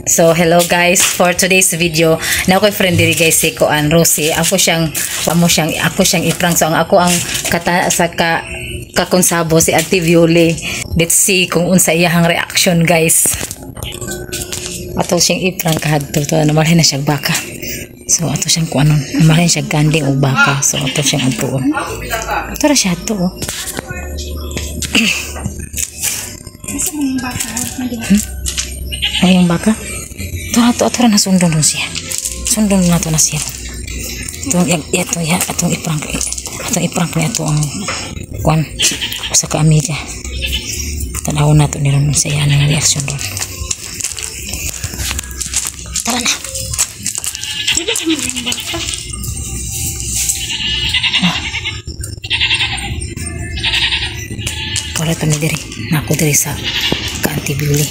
So hello guys, for today's video na ako friend diri guys si Kuan Rosie. Ako siyang iprank, so ako ang kakonsabo si Ate Viole. Let's see kung unsa iyang reaction guys. Ato siyang iprank kadto to namalhin na siya baka. So ato siyang kuanon, namalhin siya ganding og baka. So ato siyang adtuon. Ato ra siya to. Asa mo baka? Ay, yung baka? Ito na sundon nun siya. Sundon na ito na siya. Itong iprank na ito ang kuwan sa kaamilya. Tanawin na ito nila nun siya ng reaction doon. Tara na. Hindi ka naman yung baka. Wala ito na diri. Naku diri sa ka-Auntie Viole.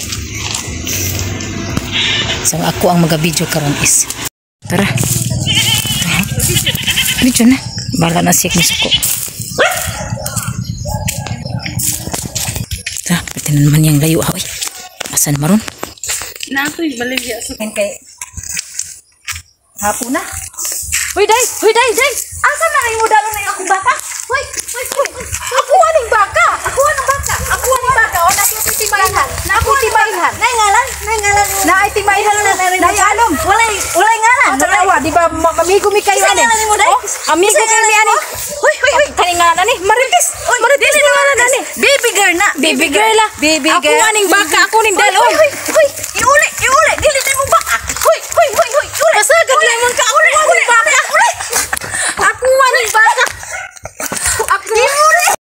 So ako ang mag-video karon is tara video na bala na siya masuko. Tara pati na naman yung layo ahoy. Asan maron Na ako yung baligya sa kay hapon na. Huy day asa na kayo dalo na yung akong baka. Huy ako aning baka o na yung titibayhan na ako titibayhan nay ngalan na ay tibayhan na alom walay ngalan dalawa di ba amigo mi kayo ani amigo kayo mi ani huy kani ngalan ani marites ni ngalan ani baby girl ako aning baka ako ning dalo huy iuli dili mo baka huy kasagad lemon ka uli baka ako aning baka ako iuli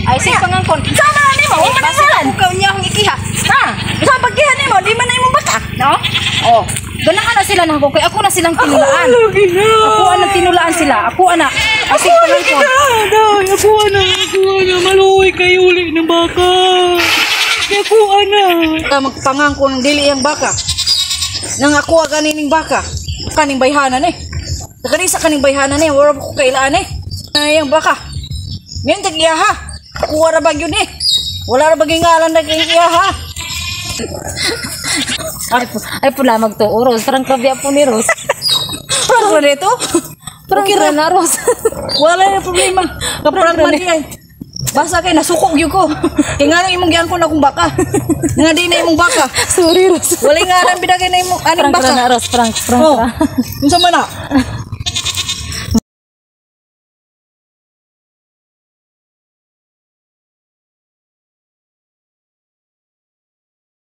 ay si pangangkon sama ni mo manalan ko nyang ikiha ha sa pagkihan ni mo di man ay mo baka no oh gana na sila nako kay ako na silang tinulaan ako ana tinulaan sila ako ana kasi pangangkon ako ana maluoy kay uli ng baka ako ana magpangangkon ng dili ang baka nang ako ganing baka kaning bayhanan sa kaning bayhanan wala ko kailaan ay ang baka ngayon tag-iyaha kuha ra bagyo wala ra bagay ngalan na kay-iyaha ay pula magto Rose parang krabya po ni Rose parang ko nito parang kira na Rose wala na problema kaprang man yan basta kay nasukog yun ko kaya nga nang imong giyan ko na kung baka nga di na imong baka sorry Rose wala nga nang binagay na imong aning baka prank na Rose prank unsa man na